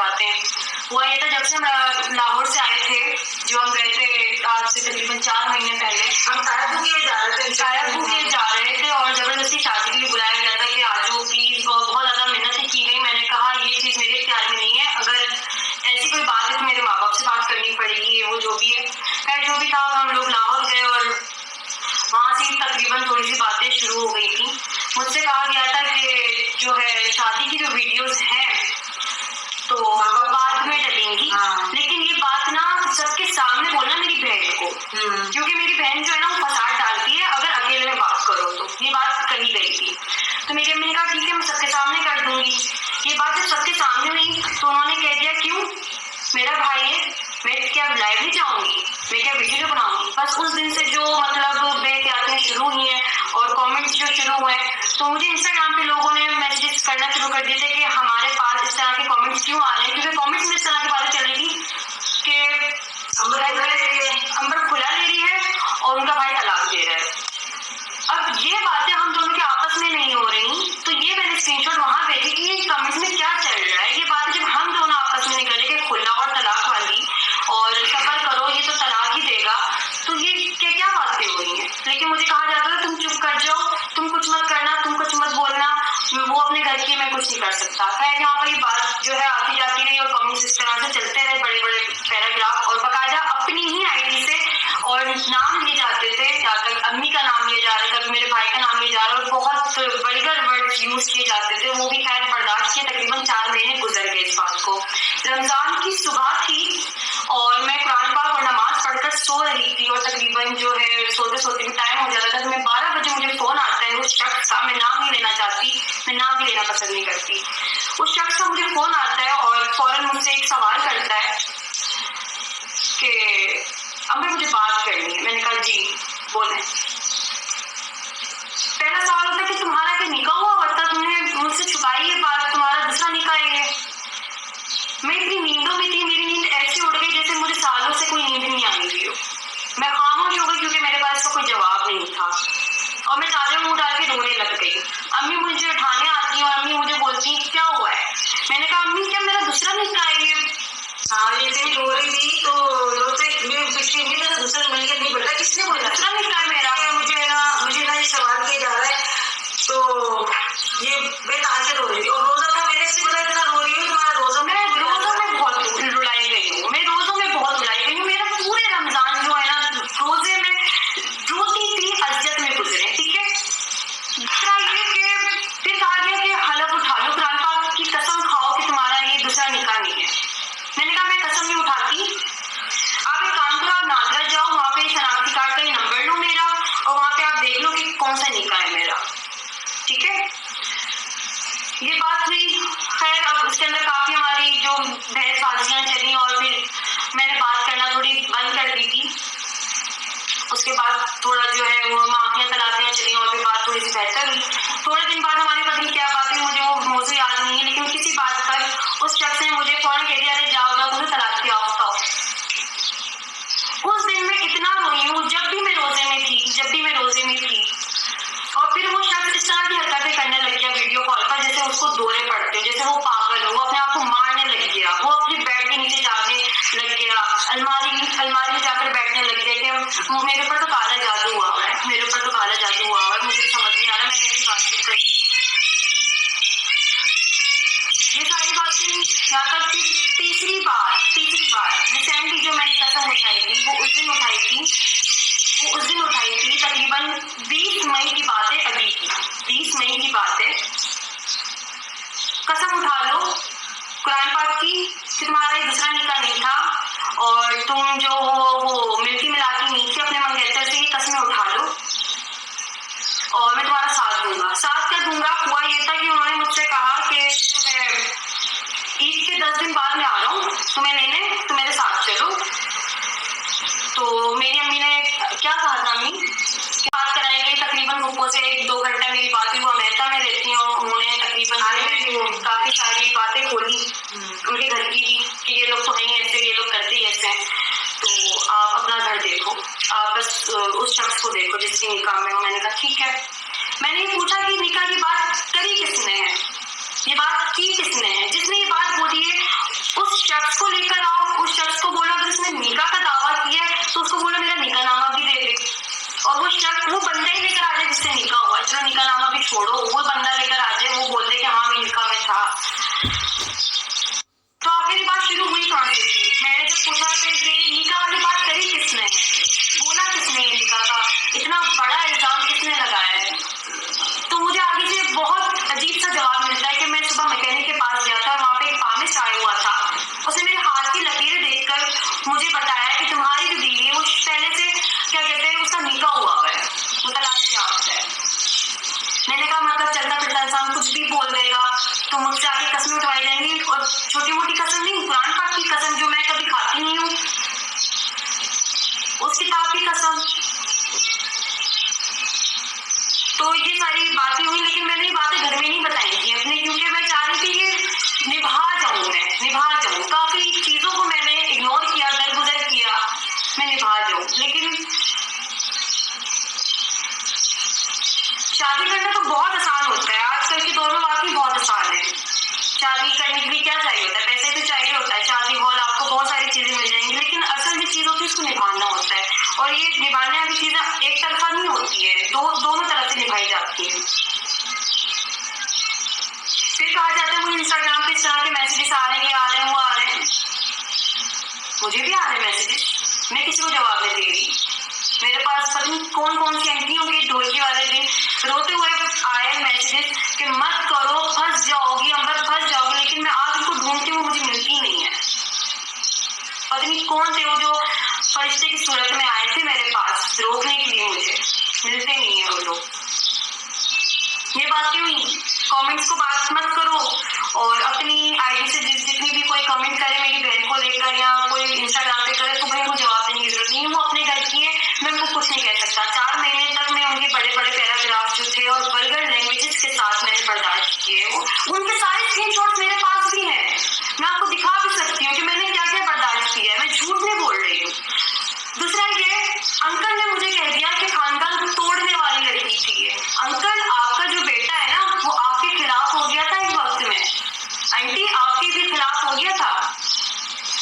बातें। हुआ ये था, जब से हम लाहौर से आए थे, जो हम गए थे आज से तकरीबन 4 महीने पहले, हम कायरपुर जा रहे थे और जबरदस्ती शादी के लिए बुलाया गया था कि आज वो प्लीज, बहुत ज्यादा मिन्नतें की गई। मैंने कहा ये चीज मेरे इख्तियार में नहीं है, अगर ऐसी कोई बात है तो मेरे माँ बाप से बात करनी पड़ेगी, वो जो भी है। खैर जो भी था, हम लोग लाहौर गए और वहाँ से तकरीबन थोड़ी सी बातें शुरू हो गई थी। मुझसे कहा गया था कि जो है शादी की जो वीडियोस हैं तो बाद में डलेंगी, लेकिन ये बात ना सबके सामने बोलना मेरी बहन को, क्योंकि मेरी बहन जो है ना वो फसाद डालती है अगर अकेले में बात करो तो। ये बात कही गई थी, तो मेरी अम्मी ने कहा ठीक है मैं सबके सामने कर दूंगी। ये बात जब सबके सामने हुई तो उन्होंने कह दिया क्यों, मेरा भाई है, मैं क्या लाइव नहीं जाऊंगी, मैं क्या वीडियो बनाऊंगी। बस उस दिन से जो मतलब बेहतियातियां शुरू हुई हैं और कमेंट्स जो शुरू हुए, तो मुझे इंस्टाग्राम पे लोगों ने मैसेजेस करना शुरू कर दिए थे कि हमारे पास इस तरह के कमेंट्स क्यों आ रहे हैं, क्योंकि कमेंट्स में इस तरह की बातें चल रही थी कि अंबर खुला ले रही है और उनका भाई तलाक दे रहा है। अब ये बातें हम दोनों के आपस में नहीं हो रही, तो ये मैंने स्क्रीनशॉट वहां भेजी कि ये कमेंट्स में क्या चल रहा है। ये बातें जब हम दोनों आपस में नहीं कर रहे कि खुला और तलाक वाली और सफर करो ये तो तलाक ही देगा, तो ये क्या क्या बातें हो रही हैं। लेकिन मुझे कहा जाता है तुम चुप कर जाओ, तुम कुछ मत करना, तुम कुछ मत बोलना, वो अपने घर की, मैं कुछ नहीं कर सकता। खैर यहाँ पर ये बात जो है आती जाती रही और कमेंट्स इस तरह से चलते रहे, बड़े बड़े पैराग्राफ, और बाकायदा अपनी ही आईडी से और नाम लिए जाते थे, या तक अम्मी का नाम लिया जा रहा है, कभी मेरे भाई का नाम लिया जा रहा है, और बहुत वल्गर वर्ड यूज किए जाते थे। वो भी खैर बर्दाश्त किए, तकरीबन 4 महीने गुजर गए इस बात को। रमजान की सुबह थी और मैं कुरान पाक और नमाज पढ़कर सो रही थी, और तकरीबन जो है सोते सोते भी टाइम हो जाता था, तो मैं 12 बजे मुझे फोन आता है उस शख्स का, मैं नाम नहीं लेना चाहती, मैं नाम भी लेना पसंद नहीं करती। उस शख्स का मुझे फोन आता है और फौरन मुझसे एक सवाल करता है कि अम्बर मुझे बात करनी है। मैंने कहा जी बोले। पहला सवाल होता है कि तुम्हारा क्या निकाह हुआ, बता तुमने मुझसे छुपाई ये बात, तुम्हारा दूसरा निकाह है। मैं इतनी नींदों में थी, मेरी नींद ऐसी उड़ गई जैसे मुझे सालों से कोई नींद नहीं आई हुई हो। मैं खामोश हो गई क्योंकि मेरे पास इसका कोई जवाब नहीं था, और मैं चादर मुंह डाल के रोने लग गई। अम्मी मुझे उठाने आती है और अम्मी मुझे बोलती क्या हुआ है। मैंने कहा अम्मी क्या मेरा दूसरा निकाह है ये। हाँ जैसे भी रो रही थी तो पिछली उम्मीद मेरा दूसरा मिल गया, नहीं पता किसने बोला दूसरा निकाह मेरा। मुझे ना ये सवाल किया जा रहा है, तो ये मैं कहाँ से रो रही थी, और रोजा था, मैंने इससे बोला इतना रो रही हूँ, तुम्हारा रोजा में बहुत रुलाई गई हूँ, मैं रोजों में बहुत रुलाई गई हूँ। मेरा पूरे रमजान जो है ना रोजे में रोती थी, अज्जत में गुजरे, ठीक है। दूसरा ये कि फिर कहा गया कि हलफ उठा लो, कुरान पाक की कसम खाओ कि तुम्हारा ये दूसरा निकाह नहीं है। मैंने कहा मैं कसम नहीं उठाती, आप एक काम करो, आप नादरा जाओ, वहाँ पे शनाख्ती कार्ड का ये नंबर लो मेरा, और वहाँ पे आप देख लो कि कौन सा निकाह है मेरा, ठीक है। ये बात हुई। खैर अब उसके अंदर काफी हमारी जो बहसबाजियां चली और फिर मैंने बात करना थोड़ी बंद कर दी थी। उसके बाद थोड़ा जो है वो माफियां तलाशियां चली और फिर बात थोड़ी सी बेहतर हुई। थोड़े दिन बाद हमारी पता नहीं क्या बात हुई, मुझे वो मौजूद याद नहीं है, लेकिन किसी बात पर उस शख्स ने मुझे फौरन कह दिया अरे जाओ जाओ तुम्हें तलाक दिया आओ। उस दिन मैं इतना रोई हूँ, जब भी मैं रोजे में थी। और फिर वो शख्स इस तरह की हरकतें करने लग गया वीडियो कॉल पर, जैसे उसको दौरे पड़ते हो, जैसे वो पागल हो, वो अपने आप को मारने लग गया, वो अपने बेड के नीचे जाने लग गया, अलमारी में जाकर बैठने लग गया कि मेरे ऊपर तो काला जादू हुआ है, मेरे ऊपर तो काला जादू हुआ है, मुझे समझ नहीं आ रहा मैं कैसी बातचीत करूं। ये सारी बातें यहाँ तक कि तीसरी बार रिसेंटली जो मैंने कसम उठाई थी वो उस दिन उठाई थी तकरीबन 20 मई की बात है, अभी की 20 मई की बात है। कसम उठा लो कुरान पाक की कि तुम्हारा एक दूसरा निकाह नहीं था और तुम जो वो मिलती मिलाती नहीं थी अपने मंगेतर से, ये कसमें उठा लो और मैं तुम्हारा साथ दूंगा। साथ क्या दूंगा, हुआ ये था कि उन्होंने मुझसे कहा कि ईद के 10 दिन बाद मैं आ रहा हूँ तुम्हें लेने, तुम मेरे साथ चलो। तो मेरी अम्मी ने क्या कहा था, अम्मी बात कराई गई तकरीबन मुझको से 1-2 घंटा मेरी बात हुई। वो अमेरिका में रहती हूँ, उन्होंने तकरीबन काफी सारी बातें खोली उनके घर की भी कि ये लोग तो नहीं ऐसे, ये लोग करते ही ऐसे हैं, तो आप अपना घर देखो, आप बस उस शख्स को देखो जिसकी निकाह में हो। मैंने कहा ठीक है। मैंने ये पूछा कि निकाह की बात करी किसने है, ये बात की किसने है, जिसने ये बात बोली है आया हुआ था, उसने मेरे हाथ की लकीरें देखकर मुझे बताया कि तुम्हारी जो बीवी है वो पहले से क्या कहते हैं उसका निकाह हुआ है, वो तलाक से याफ्ता है। मैंने कहा मतलब चलता फिरता इंसान कुछ भी बोल देगा तो मुझसे आगे कसमें उठवाई जाएंगी, और छोटी मोटी कसम नहीं, कुरान पाक की कसम जो मैं कभी खाती नहीं हूँ, उस किताब की कसम। तो ये सारी बातें हुई, लेकिन मैंने ये बातें घर में नहीं बताई थी अपने, क्योंकि मैं चाह रही थी कि निभा जाऊं। काफी चीजों को मैंने इग्नोर किया, दरगुजर किया, मैं निभा जाऊं। लेकिन शादी करना तो बहुत आसान होता है, आजकल के दौर में वाकई बहुत आसान है। शादी करने के लिए क्या चाहिए होता है? पैसे तो चाहिए होता है, शादी हॉल, आपको बहुत सारी चीजें मिल जाएंगी, लेकिन असल में चीज होती है उसको निभाना होता है, और ये निभाने वाली चीजें एक तरफा नहीं होती है, दोनों तरफ से निभाई जाती है। फिर कहा जाता है मुझे इंस्टाग्राम पे इस तरह के मैसेजेस आ रहे हैं, वो आ रहे हैं, मुझे भी आ रहे मैसेजेस, मैं किसी को जवाब नहीं दे रही। मेरे पास पता नहीं कौन कौन सी आंटियों के ढोलकी वाले दिन रोते हुए आए मैसेजेस कि मत करो, फंस जाओगी अंबर, फंस जाओगी, लेकिन मैं आज उनको ढूंढती हूँ, मुझे मिलती नहीं है। पता नहीं कौन थे वो जो फरिश्ते की सूरत में आए थे मेरे पास रोकने के लिए, मुझे मिलते नहीं है वो लोग। ये बातें हुई, कमेंट्स को बात मत करो, और अपनी आईडी से जितनी भी कोई कमेंट करे मेरी बहन को लेकर या कोई इंस्टाग्राम पे करे तो भाई वो जवाब देने की जरूरत नहीं है, वो अपने घर की है, मैं उनको कुछ नहीं कह सकता। 4 महीने तक मैं उनके बड़े बड़े पैराग्राफ जो थे और वल्गर लैंग्वेजेस के साथ मैंने बर्दाश्त किए, उनके सारे स्क्रीनशॉट्स मेरे पास भी हैं, मैं आपको दिखा भी सकती हूँ कि मैंने क्या क्या बर्दाश्त किया है, मैं झूठ नहीं बोल रही हूँ। दूसरा ये, अंकल ने मुझे कह दिया कि खानदान तोड़ने वाली लड़की थी ये। अंकल आपका जो बेटा है ना वो आपके खिलाफ हो गया था एक वक्त में, आंटी आपके भी खिलाफ हो गया था।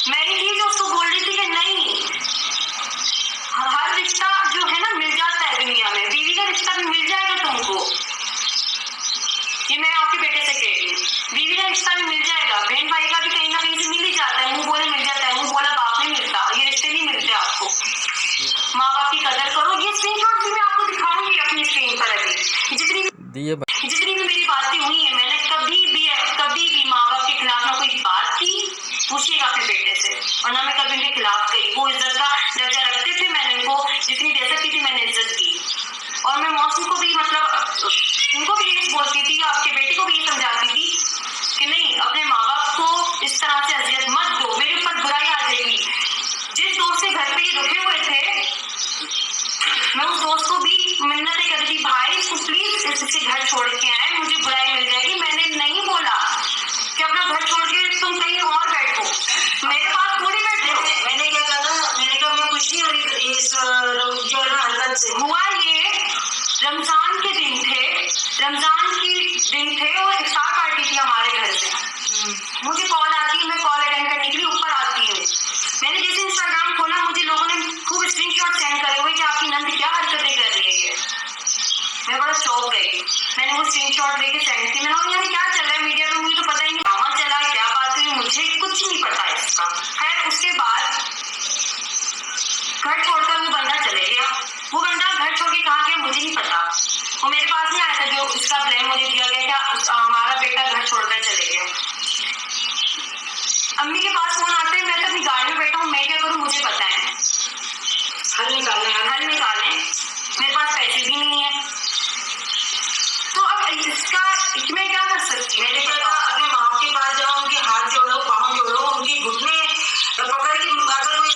मैं ही थी जो उसको बोल रही थी कि नहीं, हर रिश्ता जो है ना मिल जाता है दुनिया में, बीवी का रिश्ता भी मिल जाएगा तुमको, ये मैं आपके बेटे से कह रही हूँ, बीवी का रिश्ता भी मिल जाएगा, बहन भाई का भी कहीं ना कहीं से मिल ही जाता है, मुंह बोले मिल जाता है, मुंह बोला बाप नहीं मिलता, ये रिश्ते नहीं मिलते आपको। माँ बाप की कदर करो, ये स्क्रीनशॉट भी मैं आपको दिखाऊंगी अपनी स्क्रीन पर। अभी जितनी भी मेरी बातें हुई है, मैंने कभी भी माँ बाप के खिलाफ ना कोई बात की, पूछिएगा अपने बेटे से, और ना मैं कभी उनके खिलाफ गई। वो इज्जत का दर्जा रखते थे, मैंने उनको जितनी दे सकती थी मैंने इज्जत दी, और मैं मौसम को भी मतलब उनको भी ये बोलती थी, आपके बेटे को भी ये समझाती थी कि नहीं, अपने माँ बाप को इस तरह से अजियत मत दो, मेरे ऊपर बुराई आ जाएगी। जिस दोस्त के घर पे ये रुके हुए थे, मैं उस दोस्त को भी मिन्नतें कर दी, भाई इसको प्लीज इससे घर छोड़ के आए, मुझे बुराई मिल जाएगी। मैंने नहीं बोला कि अपना घर छोड़ के तुम कहीं और बैठो, मेरे पास थोड़ी बैठे हो। मैंने क्या कहा था, मैंने कहा मैं कुछ नहीं हो रही इस जो हरकत से। हुआ ये, रमजान के दिन थे और इफ्तार पार्टी थी हमारे घर में, मुझे कॉल आती है, मैं कॉल अटेंड करने के लिए ऊपर आती हूँ। मैंने जैसे इंस्टाग्राम खोला, मुझे लोगों ने खूब स्क्रीनशॉट सेंड करे हुए कि आपकी नंद क्या हरकतें कर रही है। मैं बड़ा चौंक गई, मैंने वो स्क्रीनशॉट लेके सेंड की, मैंने यार क्या चल रहा है मीडिया में, मुझे तो पता ही नहीं, ड्रामा चला क्या बात हुई, मुझे कुछ नहीं पता इसका। खैर उसके बाद घर छोड़कर वो बंदा चले गया, वो बंदा घर छोड़ के कहाँ गया मुझे नहीं पता, वो मेरे पास नहीं आया था जो इसका ब्लेम मुझे दिया गया क्या हमारा बेटा घर छोड़कर चले गया। अम्मी के पास फोन आते हैं, मैं तो अपनी गाड़ी में बैठा हूँ, मैं क्या करूँ मुझे पता है, हल निकालने मेरे पास पैसे भी नहीं है, तो अब इसका मैं क्या कर सकती हूँ। मैंने कहा अपने माँ के पास जाओ, उनके हाथ जोड़ो, पाँव जोड़ो, उनकी घुटने पकड़ के अगर कोई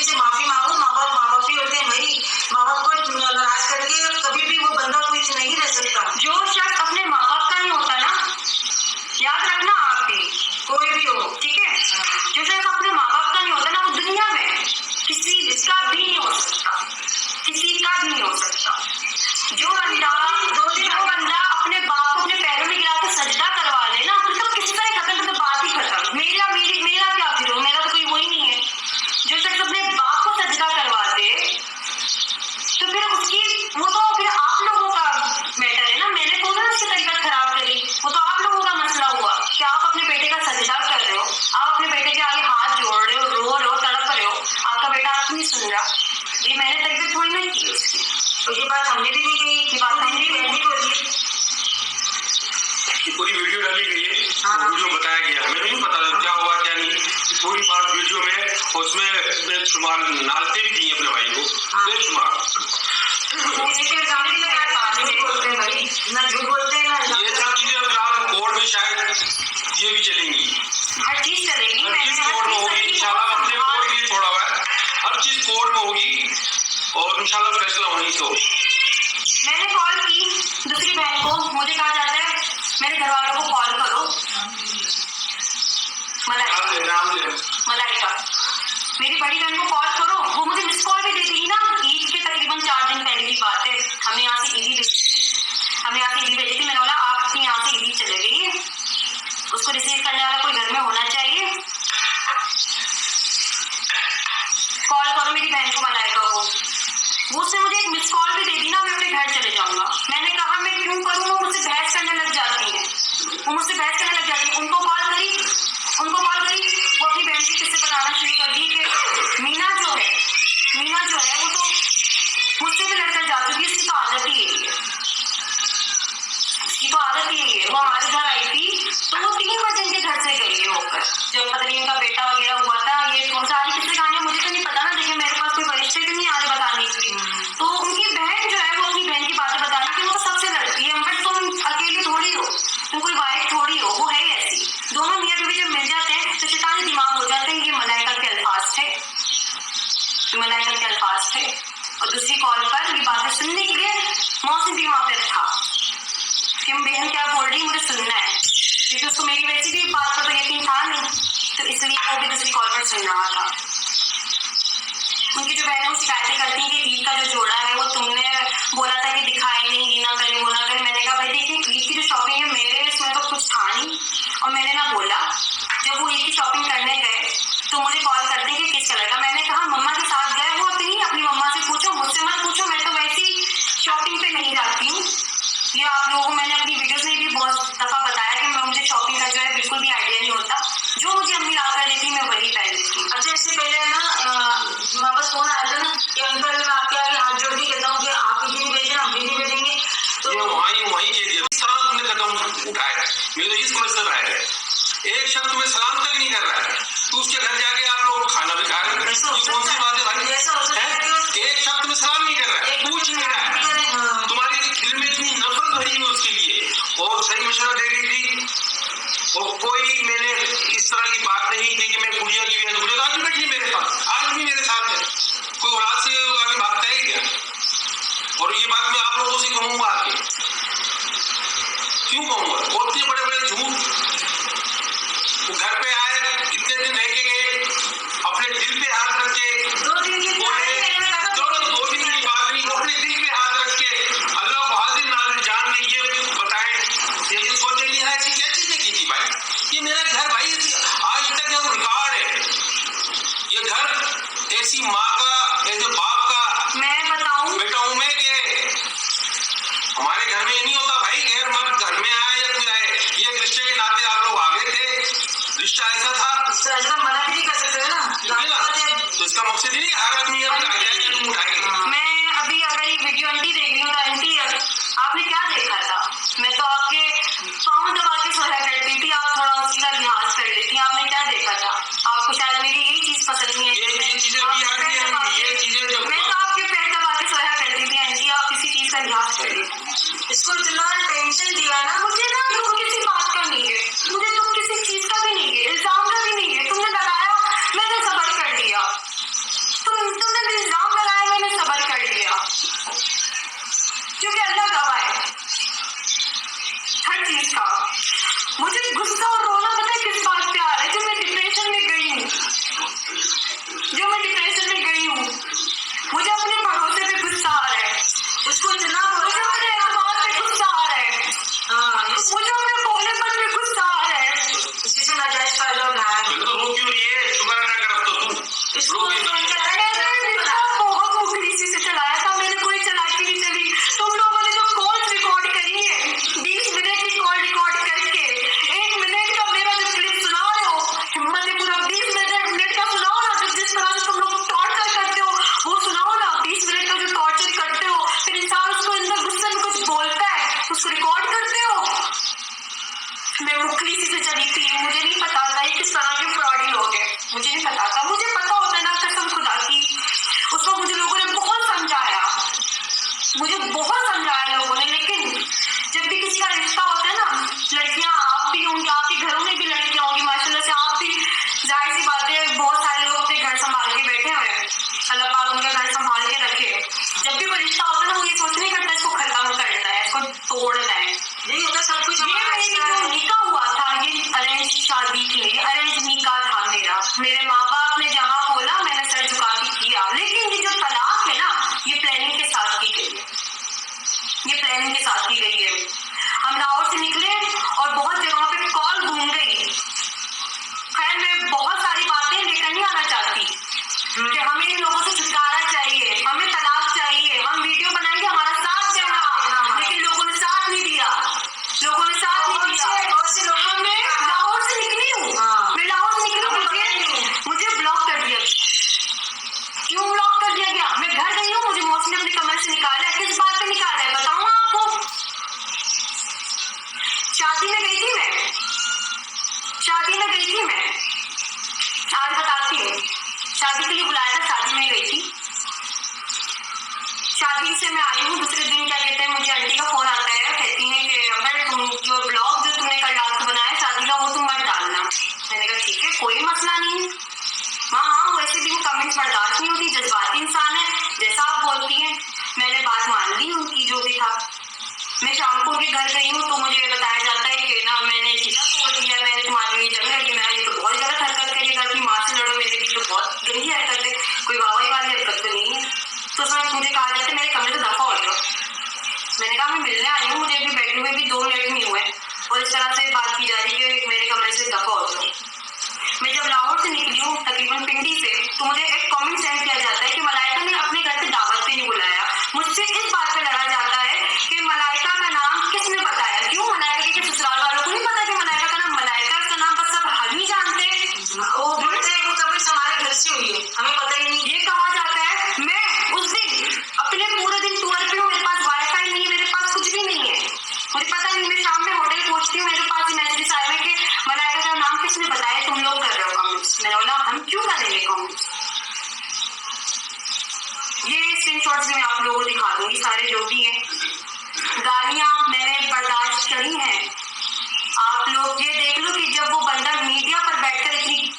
से माफी मांगो। माँ बाप ही होते हैं भाई, माँ बाप को नाराज करके कभी भी वो बंदा कुछ नहीं रह सकता। जो शख्स अपने माँ बाप का नहीं होता ना, याद रखना आप भी, कोई भी हो, ठीक है, जो शख्स अपने माँ बाप का नहीं होता ना, वो दुनिया में किसी का भी नहीं हो सकता, जो बंदा अपने बाप को अपने पैरों में गिरा के सजदा करवा ले ना, फिर तो किसका ही खत्म, तो बात ही खत्म। मेरा क्या फिर हो, मेरा तो कोई वही नहीं है। जो शख्स अपने बाप को सजदा करवा दे तो फिर वो तो फिर आप लोगों का मैटर है ना, मैंने तो ना उसकी तरीका खराब करी, वो तो आप लोगों का मसला हुआ कि आप अपने बेटे का सजदा कर रहे हो, आप अपने बेटे के आगे हाथ जोड़ रहे हो, रो रहे हो, तड़प रहे हो, आपका बेटा आपको नहीं सुन रहा, ये मैंने तरीका थोड़ी ना की उसकी, तो ये बात हमने भी नहीं कही, ये बात बेशुमार नालते भी दिए अपने भाई को, बेशुमार। बोलते हैं भाई, ना झूठ बोलते हैं ना। ये सब चीजें फिलहाल कोर्ट में शायद ये भी चलेंगी, हर चीज चलेगी। हर चीज कोर्ट में होगी इंशाल्लाह। हमने कोर्ट के लिए छोड़ा हुआ है, हर चीज कोर्ट में होगी और इंशाल्लाह फैसला वहीं से होगा। मैंने कॉल की दूसरी बहन को, मुझे कहा जाता है मेरे घर वालों को कॉल करो। मलाइका मेरी बड़ी बहन को कॉल करो, वो मुझे मिस कॉल भी दे देगी ना। ईद के तकरीबन 4 दिन पहले की बात है, हमें यहाँ से ईदी भेजी थी। मैंने बोला आप यहाँ से ईदी चले गई, उसको रिसीव करने वाला कोई घर में होना चाहिए, कॉल करो मेरी बहन को, मलाइका को। वो उसने मुझे एक मिस कॉल भी दे दी ना, मैं अपने घर चले जाऊंगा। मैंने कहा मैं क्यों करूँ, वो मुझसे बहस करने लग जाती है, उनको कॉल करी, वो अपनी बहन की किस्से बताना शुरू कर दी कि मीना जो है वो तो मुझसे भी लड़कर जा चुकी है, इसकी तो आदत ही है। वो हमारे घर आई थी तो वो 3 बजे इनके घर से गई है होकर, जब पता नहीं इनका बेटा वगैरह हुआ था। ये सारी किस्से कहानियां मुझे तो नहीं पता ना, देखिए मेरे पास कोई फरिश्ते भी नहीं आ रहे बताने के लिए। तो उनकी बहन जो है वो अपनी बहन की बातें बता रही थी, वो सबसे लड़ती है। बट तुम अकेली थोड़ी हो, तुम कोई वाइफ थोड़ी हो, वो है ऐसी। दोनों मियां बीवी जब मिल जाते हैं तो शैतानी दिमाग हो जाते हैं। ये मलाइका के अल्फाज थे। और दूसरी कॉल पर ये बातें सुनने के लिए मौसम भी वहां पर था कि बहन क्या बोल रही मुझे सुनना है, क्योंकि उसको मेरी वैसी भी बात पर तो यकीन था नहीं, तो इसलिए वो भी दूसरी कॉल पर सुन रहा था। उनकी जो बहनें शिकायतें करती हैं कि ईद का जो जोड़ा है वो तुमने बोला था कि दिखाए नहीं, ये ना करे वो ना करे। मैंने कहा भाई देखिए ईद की जो शॉपिंग है मेरे इसमें तो कुछ था नहीं, और मैंने ना बोला। जब वो ईद की शॉपिंग करने गए तो मुझे कॉल करते हैं कि किस कलर का। मैंने कहा मम्मा के साथ गए हो अपनी मम्मा से पूछो, मुझसे मत पूछो, मैं तो वैसी शॉपिंग पे नहीं जाती हूँ। ये आप लोगों को मैंने अपनी वीडियोस में भी बहुत दफा बताया कि मुझे शॉपिंग का जो है बिल्कुल भी आइडिया नहीं होता, जो मुझे अम्मी ला कर देती मैं वही पहन लेती हूँ। अच्छा, इससे पहले है ना वापस फोन आया था ना कि अंकल मैं आपके आगे हाथ जोड़ के कहता हूँ कि आप भी नहीं भेजना, हम भी नहीं भेजेंगे। तो वहीं कह दिया, इस तरह तुमने कदम उठाए, मेरे तो इस समझ रहा है एक शब्द तुम्हें सलाम तक नहीं कर रहा है, तू उसके घर जाके आप लोग खाना भी खा रहे हैं। कौन सी बात है भाई, एक शब्द में सलाम नहीं कर रहा है, पूछ नहीं रहा है। तुम्हारी दिल में इतनी नफरत भरी है उसके लिए, और सही मशवरा दे रही थी, और कोई मैंने इस तरह की बात नहीं की कि मैं गुड़िया की आज भी बैठी मेरे पास, आज भी मेरे साथ है। कोई औलाद से आगे भागता है क्या? और ये बात मैं आप लोगों से कहूंगा आगे, क्यों कहूंगा? और इतने बड़े बड़े झूठ। घर पे आए, इतने दिन रह के गए, अपने दिल पे हाथ रख के 2 दिन की दो दिन की बात नहीं, अपने दिल पे हाथ रख के अल्लाह को हाजिर नाजिर जान के ये बताएं, ये सोचे कि ऐसी क्या चीजें की थी भाई। ये मेरा घर भाई, आज तक ये रिकॉर्ड है, ये घर ऐसी माँ का, ऐसे बाप का मैं बताऊं बेटा हूं मैं कि हमारे घर में ये नहीं होता भाई, गैर मर्द घर में आए या कोई आए, ये रिश्ते के नाते आप लोग आगे थे, रिश्ता ऐसा था, ऐसा मना भी नहीं कर सकते ना। तो इसका मकसद नहीं हर आदमी तुम उठाएंगे। मैं अभी अगर ये वीडियो आंटी देख रही हूँ तो आंटी आपने क्या देखा था? मैं तो आपके पाँव दबा के सोया करती थी, आप थोड़ा उसी का लिहाज कर लेती। आपने क्या देखा था? आपको शायद मेरी यही चीज पसंद नहीं है। ये चीजें भी आती हैं, ये चीजें मैं तो आपके पैर दबा के सोया करती थी आंटी, आप इसी चीज का लिहाज कर लेती। इसको इतना टेंशन दिया ना, मुझे ना दुख किसी बात का नहीं है, मुझे दुख किसी चीज का भी नहीं है, इल्जाम का भी नहीं है। तुमने लगाया, मैंने सबर कर लिया। तुमने इल्जाम लगाया, मैंने सबर कर लिया, क्योंकि अल्लाह गवाह है हर चीज का। मुझे गुस्सा और रोना पता है किस बात पे आ रहा है? जो मैं डिप्रेशन में गई हूँ, मुझे अपने भरोसे पे गुस्सा आ रहा है, उसको इतना मुझे अपने एतमाद पे गुस्सा आ रहा है, मुझे अपने भोलेपन पे गुस्सा आ रहा है। इसी से नाजायज फायदा उठाया। तो रो क्यों रही है? शुक्र अदा कर, अब तो तू इसको बहुत मुखरीसी से चलाया था, मैंने कोई चलाकी नहीं चली। तुम लोगों ने जो कॉल रिकॉर्ड करी है, 20 मिनट की कॉल रिकॉर्ड करके 1 मिनट का मेरा जो क्लिप सुना रहे हो, हिम्मत है पूरा 20 मिनट का सुनाओ ना। जो जिस तरह से तुम लोग टॉर्चर करते हो वो सुनाओ ना। 20 मिनट का जो टॉर्चर करते हो, फिर इंसान उसको अंदर गुस्से में कुछ बोलता है, उसको रिकॉर्ड करते हो। मैं मुखरीसी से चली थी, मुझे नहीं पता था ये किस तरह के फ्रॉडी लोग हैं, मुझे नहीं पता था। मुझे पता होता है ना, कसम खुदा अल्लाह पाक उनके घर संभाल के रखे। जब भी कोई रिश्ता होता है ना, वो ये सोच नहीं करता इसको खत्म करना है, इसको तोड़ना है। यही होता सब कुछ। ये मेरी जो निकाह हुआ था, ये अरेंज शादी थी, ये अरेंज निकाह था मेरा। मेरे माँ बाप ने जहाँ बोला मैंने सर झुका के किया। लेकिन ये जो तलाक है ना, ये प्लानिंग के साथ की गई है, ये प्लानिंग के साथ की गई है। हम लाहौर से निकले और बहुत जगहों पे कॉल घूम गई। खैर मैं बहुत सारी बातें लेकर नहीं आना चाहती कि हमें इन लोगों से छुटकारा चाहिए, हमें तलाक चाहिए, हम वीडियो बनाएंगे, हमारा साथ देना। लेकिन लोगों ने साथ नहीं दिया, लोगों ने साथ नहीं दिया। बहुत से लोग मैं लाहौर से निकली हूँ, मैं लाहौर से निकली हूँ, मुझे ब्लॉक कर दिया गया। क्यों ब्लॉक कर दिया गया? मैं घर गई हूँ, मुझे मौसी ने अपने कमरे से निकाला है। किस बात पे निकाला है बताऊँ आपको? शादी में गई थी मैं, शादी में गई थी मैं, आज बताती हूँ। शादी के लिए बुलाया था, शादी में गई थी। शादी से मैं आई हूँ, दूसरे दिन क्या कहते हैं, मुझे आंटी का फोन आता है, कहती हैं कि अगर तुम जो ब्लॉग जो तुमने कल रात को बनाया शादी का, वो तुम मत डालना। मैंने कहा ठीक है, कोई मसला नहीं है। हाँ, वैसे भी वो कमेंट्स बर्दाश्त नहीं होती, जज्बाती इंसान है, जैसा आप बोलती हैं। मैंने बात मान ली उनकी, जो भी था। मैं शाम को उनके घर गई हूँ तो मुझे बताया जाता है कि ना मैंने सीधा तोड़ दिया, मैंने तुम्हारे लिए जंग लड़ी, मैं ये तो बहुत गलत हरकत करेगा कि माँ से लड़ो, मेरे लिए तो बहुत गंदी हरकत है, कोई वाहवाही वाली हरकत तो नहीं है। तो उसमें मुझे कहा जाता है मेरे कमरे से दफा हो जाओ। मैंने कहा मैं मिलने आई हूँ, मुझे अभी बैठे हुए भी 2 मिनट नहीं हुए और इस तरह से बात की जा रही है कि मेरे कमरे से दफा हो जाओ। मैं जब लाहौर से निकली हूँ तकरीबन पिंडी से, तो मुझे एक कमेंट सेंड किया जाता है कि मलाइका ने अपने घर से दावत पे नहीं बुलाया। मुझसे इस बात पे लड़ा जाता है कि मलाइका का नाम किसने बताया। क्यों? मलाइका के ससुराल वालों को नहीं पता कि मलाइका का नाम मलाइका, इसका नाम बस सब हम ही जानते हैं। वो बोलते हैं वो कमेंट्स हमारे घर से हुई है, हमें पता ही नहीं। ये कहा जाता है। मैं उस दिन अपने पूरे दिन टूर पे हूँ, मेरे पास वाईफाई नहीं है, मेरे पास कुछ भी नहीं है, मुझे पता नहीं। मैं शाम में होटल पहुंचती हूँ, मेरे पास मैसेज आए हुए कि मलाइका का नाम किसने बताया, तुम लोग कर रहे हो कमेंट्स। मैंने बोला हम क्यों करेंगे कमेंट्स। ये स्क्रीनशॉट्स भी मैं आप लोगों को दिखा दूंगी, सारे जो भी हैं। गालियां मैंने बर्दाश्त करी हैं। आप लोग ये देख लो कि जब वो बंदा मीडिया पर बैठकर इतनी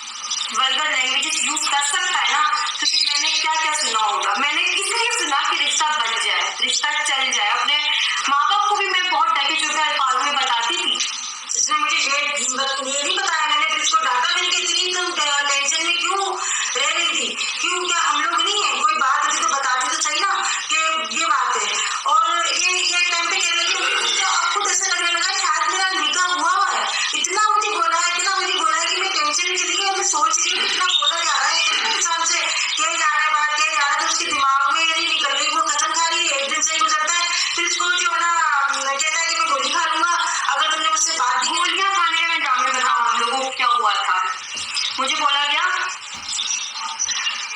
वल्गर लैंग्वेजेस यूज कर सकता है ना, तो फिर मैंने क्या क्या सुना होगा। मैंने इसलिए सुना कि रिश्ता बच जाए, रिश्ता चल जाए। अपने माँ बाप को भी मैं बहुत ढके चुके अल्फाज में बताती थी। इसने मुझे ये नहीं बताया, मैंने फिर इसको डांटा, मैंने कि इतनी तुम टेंशन में क्यों रह रही थी, क्यों, क्या हम लोग नहीं है, कोई बात होती तो बताती तो सही ना कि ये बात है। और ये टाइम पे कहने लगी, अब खुद ऐसा लगने लगा शायद मेरा निकाह हुआ है। इतना मुझे बोला है, इतना मुझे बोला है कि मैं टेंशन में चली गई। मैं सोच रही हूँ इतना बोला जा रहा है इंसान से, कहीं जा रहा है बात, कहीं जा रहा है, तो उसके दिमाग में यदि निकल रही, वो कसम खा रही है, एक दिन से गुजरता है, फिर इसको जो है ना कहता है कि मैं गोली खा लूंगा अगर तुमने मुझसे बात की। गोलियां खाने का मैं ड्रामे बताऊं हम लोगों को क्या हुआ था। मुझे बोला गया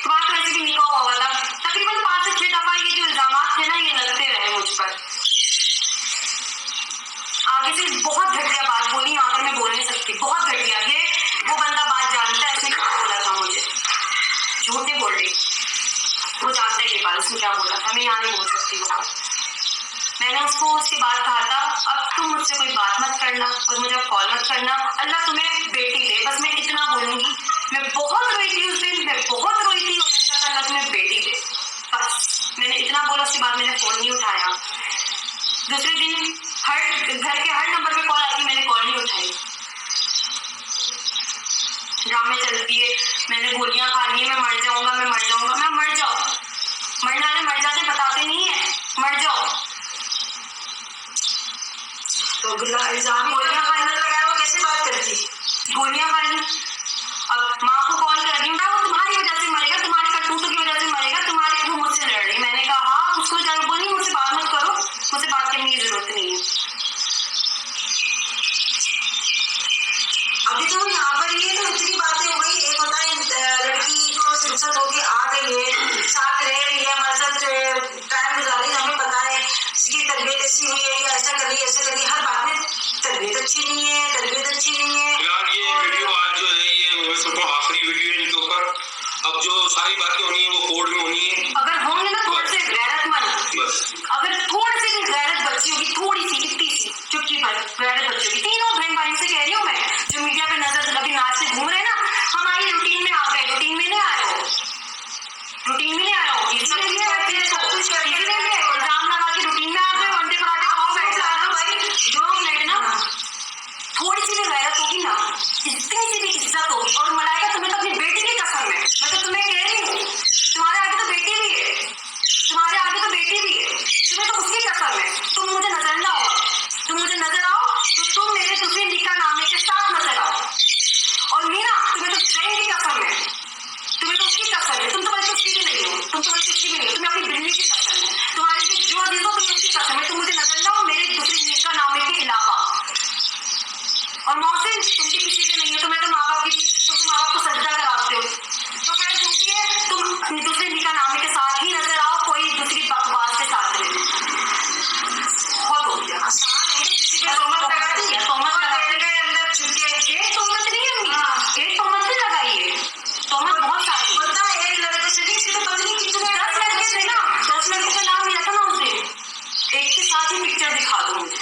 तुम्हारा वैसे भी निकाह हुआ था। तकरीबन 5 से 6 दफा ये जो इल्जाम थे ना, ये लगते रहे मुझ पर। आगे से बहुत घटिया बात बोली, यहाँ पर मैं बोल नहीं सकती, बहुत घटिया। ये वो बंदा बात जानता है, इसने क्या बोला था मुझे, झूठ नहीं बोल रही, वो जानता है ये बात, उसने क्या बोला था, मैं यहाँ नहीं बोल सकती वो बात। मैंने उसको उसके बाद कहा था अब तुम मुझसे कोई बात मत करना और मुझे कॉल मत करना, अल्लाह तुम्हें बेटी दे, बस मैं इतना बोलूंगी। मैं बहुत रोई थी उस दिन, मैं बहुत रोई थी, अल्लाह तुम्हें बेटी दे, बस मैंने इतना बोला। उसके बाद मैंने फोन नहीं उठाया। दूसरे दिन घर के हर नंबर पे कॉल आती, मैंने कॉल नहीं उठाई। ड्रामे चलती है, मैंने गोलियां खा ली है, मैं मर जाऊंगा, मैं मर जाऊंगा। मैं मर जाओ, मरने वाले मर जाते बताते नहीं है, मर जाओ। तो इल्जाम गोलियां खाने लगाया, वो कैसे बात करती, गोलियां खानी। अब माँ को कॉल कर रही हूँ, वो तुम्हारी वजह से मरेगा, तुम्हारे करतूतों की वजह से मरेगा, तुम्हारे वो मुझसे लड़ रही। मैंने कहा हाँ, उसको जाकर बोली मुझसे बात मत करो, मुझसे बात करने की जरूरत नहीं है। अभी तो यहाँ पर ये तो इतनी बातें हो गई। एक होता है लड़की को शिक्षक होके आ गई है, साथ रह रही है, हमारे साथ टाइम गुजार रही है, हमें पता है इसकी तरबियत ऐसी हुई है या ऐसा कर रही है, ऐसा कर रही है, हर बात में तरबियत अच्छी नहीं है, तरबियत अच्छी नहीं है। फिलहाल ये वीडियो आज जो है ये सबको आखिरी वीडियो है इनके ऊपर। अब जो सारी बातें होनी है वो कोर्ट में होनी है। अगर होंगे ना थोड़े से गैरतमंद, बस अगर थोड़ी सी भी गैरत बच्ची होगी, थोड़ी सी इतनी सी चुटकी भर गैरत बच्ची होगी, तीनों बहन भाई से कह रही हूँ मैं, जो मीडिया पे नजर अभी नाच से घूम रहे हैं ना, हमारी रूटीन में आ गए, रूटीन में नहीं आए हो, रूटीन में मैं तो तुम्हें कह रही हूँ, तुम्हारे आगे तो बेटी भी है, तुम्हारे आगे तो बेटी भी है, तुम्हें तो उसकी कसम है। तुम मुझे नजर ना आओ, तुम मुझे नजर आओ तो तुम मेरे दूसरे निकाह नामे के साथ नजर आओ। और मीना, तुम्हें तो जैन की कसम है, तुम्हें तो उसकी कसम है, तुम तो बल्कि उसकी भी नहीं हो, तुम तो बल्कि उसकी भी नहीं हो, तुम्हें अपनी बिल्ली की कसम है, तुम्हारे लिए जो अजीज हो तुम्हें उसकी कसम है, तुम मुझे नजर ना आओ मेरे दूसरे निकाह नामे के अलावा। और मोहसिन, तुम भी किसी से नहीं हो, तुम्हें तो माँ बाप की, तुम तो माँ बाप को सजदा कराते हो, तो खैर जो भी है तुम दूसरे निकाह नामे के साथ ही नजर आओ, कोई दूसरी बकवास के साथ नहीं। बहुत हो गया, आसान है, किसी पे तोहमत लगा दी, तोहमत लगा दी। के अंदर छुप के एक तोहमत नहीं है अम्मी, एक तोहमत से लगाई है, तोहमत बहुत सारी। होता है, एक लड़के से नहीं, इसकी तो पत्नी कितने 10 लड़के थे ना, 10 लड़कों का नाम लिया था ना उस दिन, एक के साथ ही पिक्चर दिखा दो मुझे।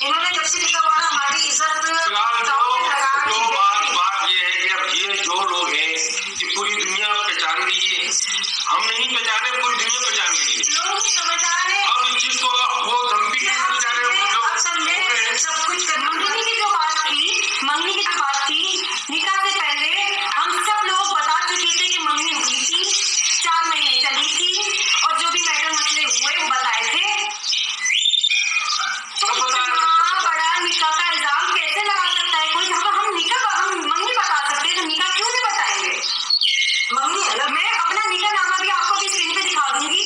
इन्होंने जब से लिखा हुआ ना हमारी इज्जत फिलहाल जो बात ये है कि अब ये जो लोग हैं कि पूरी दुनिया पहचान गई है, हम नहीं पहचाने, पूरी दुनिया पहचान गई है। लोग समझदार है, अब इस चीज को वो धमकी के बेचारे अब समझे सब कुछ करना। मंगनी की जो बात थी, मंगनी की जो बात थी, निकाह से पहले हम सब लोग बता चुके थे कि मंगनी हुई थी, 4 महीने चली थी, और जो भी मैटर मसले हुए वो बताए थे। तो इतना बड़ा निकाह का इल्जाम कैसे लगा सकता है कोई? हम निकाह, हम मंगनी बता सकते हैं तो निकाह क्यों नहीं बताएंगे? मम्मी अलग मैं अपना निकाह नामा भी आपको अभी स्क्रीन पे दिखा दूंगी,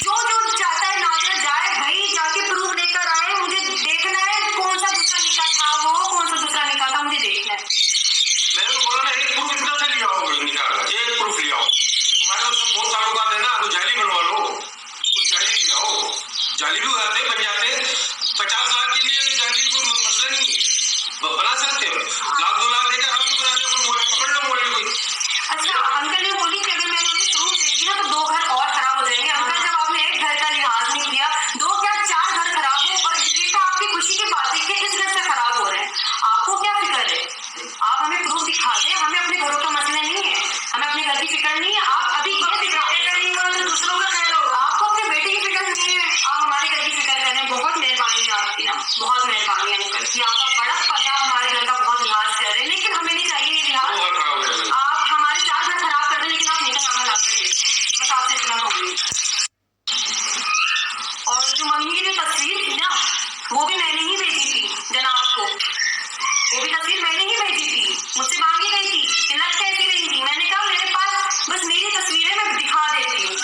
जो जो चाहता है नाजर जाए भाई, जाके प्रूफ लेकर आए, मुझे देखना है कौन सा दूसरा निकाह था, वो कौन सा दूसरा निकाह था, मुझे देखना है। मैंने तो बोला ना, एक प्रूफ इतना से लिया हो निकाल का, एक प्रूफ लिया हो, तुम्हारे तो सब बहुत सालों का है ना, तो जाली बनवा लो, कुछ जाली लिया हो, जाली भी उगाते बन जाते, 50 लाख के लिए जाली कोई मसला नहीं है, बना सकते हो, 1-2 लाख देकर हम भी बना दो, पकड़ लो मोबाइल कोई। अच्छा, अंकल ने बोली कि अगर मैंने उन्हें प्रूफ दे दिया तो 2 घर और खराब हो जाएंगे। अंकल, जब आपने एक घर का लिहाज नहीं किया, 2 क्या 4 घर खराब हो, और ये तो आपकी खुशी की बात है कि इस घर से खराब हो रहे हैं, आपको क्या फिक्र है? आप हमें प्रूफ दिखा दें, हमें अपने घरों का मसला नहीं है, हमें अपने घर की फिक्र नहीं है, आप अभी ये दिखा दें, तो दूसरों का ख्याल होगा। आपको अपने बेटे की फिक्र नहीं है, आप हमारे घर की फिक्र करें। बहुत मेहरबानी है आपकी ना, बहुत मेहरबानी है अंकल कि आपका बड़ा पला हमारे घर का बहुत लिहाज कर रहे हैं, लेकिन हमें नहीं चाहिए ये लिहाज। बहुत खराब हो जाएगा। आप हमारे 4 घर खराब कर दें, लेकिन आप निकाह नामा ला कर दें, बस आपसे इतना कहूंगी। और जो मंगनी की जो तस्वीर थी ना, वो भी मैंने ही भेजी थी जनाब को, वो भी तस्वीर मैंने ही भेजी थी, मुझसे मांगी गई थी कि लग कैसी रही थी, मैंने कहा मेरे पास बस मेरी तस्वीरें मैं दिखा देती हूँ,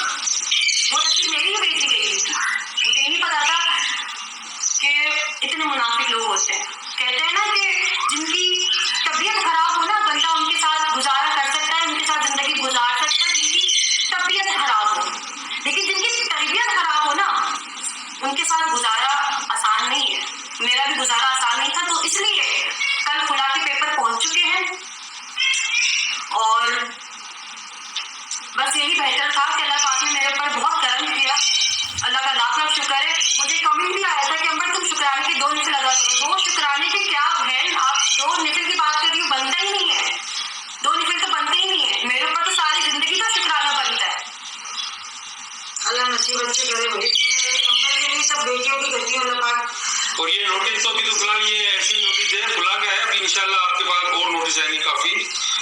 वो तस्वीर मेरी ही भेजी गई थी। मुझे नहीं पता था कि इतने मुनाफिक लोग होते हैं। कहते हैं ना कि जिनकी तबीयत खराब हो ना, बंदा उनके साथ गुजारा कर सकता है, उनके साथ जिंदगी गुजार सकता है जिनकी तबीयत खराब हो, लेकिन जिनकी तरबियत खराब हो ना, उनके साथ गुजारा आसान नहीं है। मेरा भी गुजारा आसान नहीं था, तो इसलिए कल खुला के पेपर पहुंच चुके हैं, और बस यही बेहतर था कि अल्लाह पाक ने मेरे ऊपर बहुत करम किया, अल्लाह का लाख लाख शुक्र है। मुझे कमेंट भी आया था कि अम्बर तुम शुक्राने के 2 निफिल अदा करो। 2 शुक्राने के क्या बहन, आप 2 निफिल की बात कर रही हो, बनता ही नहीं है, 2 निफिल तो बनते ही नहीं है, मेरे ऊपर तो सारी जिंदगी का शुक्राना बनता है। अल्लाह नसीब अच्छे करे भाई, अम्बर के लिए सब बेटियों की करती है अल्लाह पाक। और ये नोटिस तो अभी तो फिलहाल ये ऐसी नोटिस है, खुला गया है, अभी इंशाल्लाह आपके पास और नोटिस आएंगे काफी,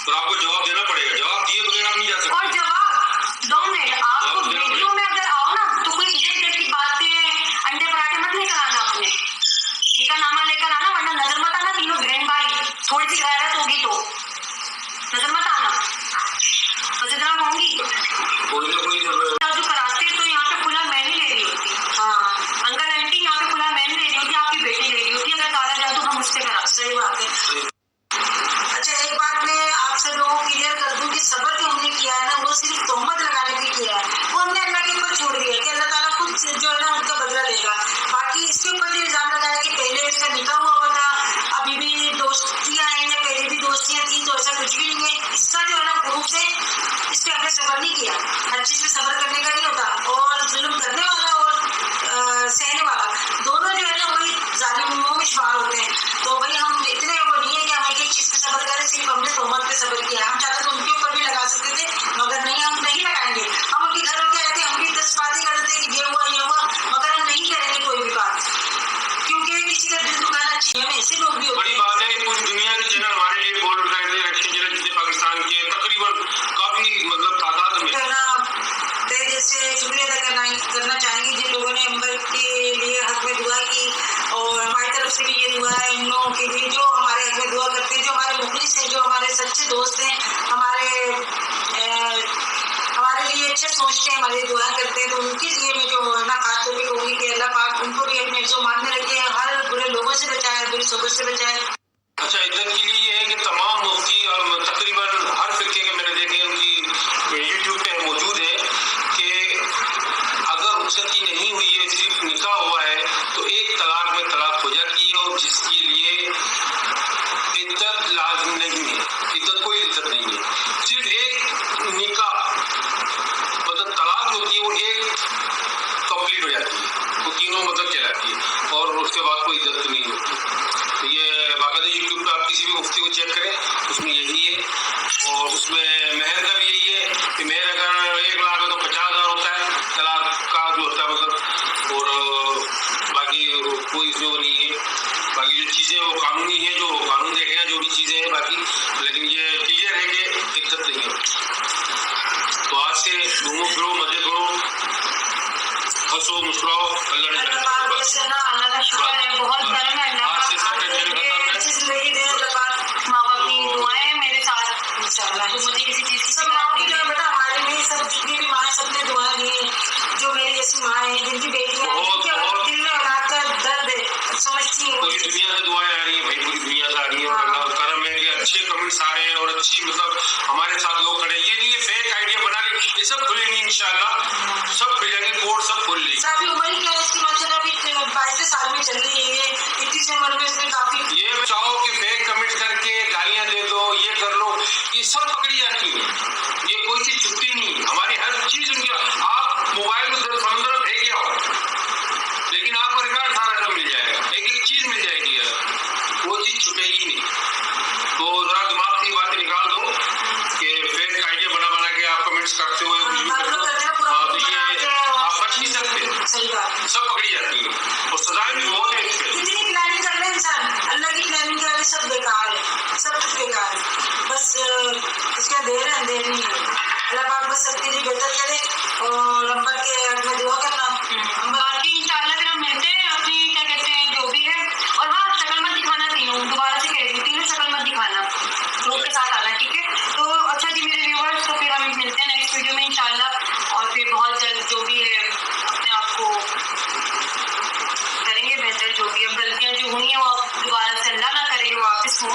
तो आपको जवाब देना पड़ेगा, जवाब दिए बगैर आप नहीं जा सकते। और जवाब 2 मिनट, आपको वीडियो में अगर आओ ना तो कोई इधर उधर की बातें, अंडे पराठे मत लेकर आना, अपने निकाह नामा लेकर आना, वरना नजर मत आना। तीनों बहन भाई, थोड़ी सी गैरत होगी तो नजर मत आना, बस इतना कहूंगी। कोई ना कोई जो कराते तो यहाँ पे खुला मैं नहीं ले रही होती, हाँ अंकल आंटी यहाँ पे खुला मैं नहीं ले रही होती, आपकी बेटी ले रही होती, अगर काला जादू हम उससे करा। सही बात है। अच्छा, एक बात मैं आप सब लोगों को क्लियर कर दूं कि सब्र जो हमने किया है ना, वो सिर्फ तोहमत लगाने पे किया है, वो हमने अल्लाह के ऊपर छोड़ दिया कि अल्लाह ताला खुद जो है ना उनका बदला लेगा। बाकी इसके ऊपर जो इल्जाम लगाया कि पहले इसका निकाह हुआ था, अभी भी दोस्तियां हैं या पहले भी दोस्तियां थी, तो ऐसा कुछ भी नहीं है। इसका जो है ना प्रूफ से इस पे हमने सब्र नहीं किया, हर चीज में सब्र करने का नहीं होता, और जुल्म करने वाला और सहने वाला दोनों जो है ना वही जालिमों में शुमार होते हैं। तो भाई हम इतने वो नहीं है कि हम एक एक चीज पे सब्र करें, सिर्फ हमने तोहमत पे सब्र किया। हम चाहते तो उनके ऊपर भी लगा सकते थे, मगर नहीं, हम नहीं लगाएंगे। हम उनके घर में आए थे, हम भी 10 बातें करते थे कि ये हुआ, मगर हम नहीं करेंगे कोई भी बात, क्योंकि किसी का दिल दुखाना चाहिए। हम ऐसे लोग भी होते बड़ी बात है, पूरी दुनिया के चैनल हमारे लिए बोल हमारी दुआएं करते हैं, तो उनके लिए मैं जो है ना खास तौर पे कहूँगी कि अल्लाह पाक उनको भी अपने जो मान में रखे, हर बुरे लोगों से बचाए, बुरी सोबत से बचाए। अच्छा, इज्जत के लिए ये है कि तमाम मुफ्ती और तकरीबन हर फिरके के मैंने देखे उनकी यूट्यूब पे मौजूद है कि अगर रुखसती नहीं हुई है, सिर्फ निकाह हुआ है, तो एक तलाक में तलाक हो जाती है, और जिसके लिए इद्दत लाजिम नहीं है, इद्दत कोई इद्दत नहीं है, सिर्फ एक निकाह मतलब तलाक जो होती है वो एक कंप्लीट हो जाती है, वो तीनों मतलब कहलाती है, और उसके बाद कोई इद्दत नहीं होती। तो ये बाकायदा यूट्यूब पे आप किसी भी मुफ्ती को चेक करें, उसमें यही है, और उसमें मेहर का भी यही है कि मेहर अगर 1 लाख है तो 50,000 होता है तलाक का जो होता है मतलब, और बाकी कोई इसमें वो नहीं है। बाकी जो चीज़ें वो कानूनी है, जो कानून देखेगा जो भी चीज़ें हैं बाकी, लेकिन ये क्लियर है कि दिक्कत नहीं है। तो आज से घूमो फिरो, मजे करो, हंसो मुस्कुराओ, अल्लाह ने अल्लाह पाक वैसे ना अल्लाह का शुक्र है, बहुत गर्म है अल्लाह आज से का। सब टेंशन खत्म है। अच्छी जिंदगी दे अल्लाह पाक। माँ बाप की दुआएं हैं मेरे साथ, इंशाल्लाह। तो मुझे किसी चीज़ की सब शिकायत माँ की नहीं जो है। है बेटा, हमारी नहीं, सब जितनी भी माँ सबने दुआएं दी हैं, जो मेरी जैसी माँ है, जिनकी बेटियां हैं, बहुत- जिनके बहुत- दिल में औलाद का दर्द है, समझती हैं वो पूरी चीज़। दुनिया से दुआएं आ रही हैं भाई, पूरी दुनिया से आ रही हैं, और अल्लाह का करम है कि अच्छे कमेंट्स आ रहे हैं, और अच्छी मतलब हमारे साथ लोग खड़े हैं। ये नहीं है फेक आइडिया बना ले, ये सब खुलेंगे इंशाल्लाह, सब खुल जाएंगे, कोर्ट सब खोल लेंगे। साहब उम्र ही क्या है इसकी, माशाल्लाह अभी 22 साल में चल रही है ये, इतनी सी उम्र में इसमें काफी। ये चाहो कि फेक कमेंट करके गालियां दे दो, ये कर लो, ये सब पकड़ी जाती है, ये कोई चीज छुट्टी नहीं, हमारी हर चीज उनकी। आप मोबाइल में समुद्र में फेंक आओ, लेकिन आपको रिकॉर्ड सारा सब मिल जाएगा, एक एक चीज मिल जाएगी यार, वो चीज छुपेगी नहीं। तो जरा दिमाग से ये बातें निकाल दो कि फेक आइडिया बना बना के आप कमेंट्स करते हो, कुछ भी आप करते लोग हो, करते हैं पूरा हाँ, तो बना ये के, आप बच नहीं सकते, सही बात है। सब पकड़ी जाती है, और सजाएं भी बहुत है इसके। कितनी प्लानिंग कर ले इंसान, अल्लाह की प्लानिंग के आगे सब बेकार है, सब कुछ बेकार है, बस इसका देर है अंधेर नहीं है। अल्लाह पाक बस सबके लिए बेहतर करे, और अम्बर के में दुआ करना। बाकी इंशाल्लाह फिर हम मिलते हैं, अपनी क्या कहते हैं जो भी है। और हाँ, शक्ल मत दिखाना तीनों, दोबारा से कह रही हूँ, तीनों शक्ल मत दिखाना, ग्रुप के साथ आना, ठीक है। तो अच्छा जी मेरे व्यूअर्स, तो फिर हम मिलते हैं नेक्स्ट वीडियो में इंशाल्लाह, और फिर बहुत जल्द जो भी है अपने आप को करेंगे बेहतर, जो भी अब गलतियाँ जो हुई हैं वो अब दोबारा से अल्लाह ना करे कि वापस हो,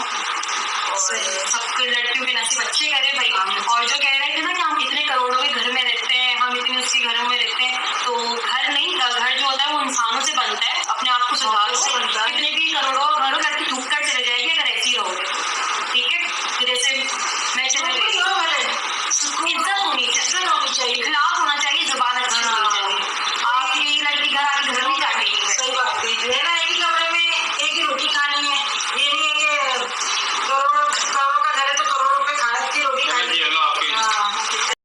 और सबके लड़कियों के नसीब अच्छे करे भाई। और जो कह रहे थे ना कि हम इतने करोड़ों के घर में रहते हैं, हम इतने उसके घरों में रहते हैं, तो घर नहीं, घर जो होता है वो इंसानों से बनता है, अपने आप को सुधारो। कितने भी करोड़ों घरों में आपकी थूक कर चले जाएगी,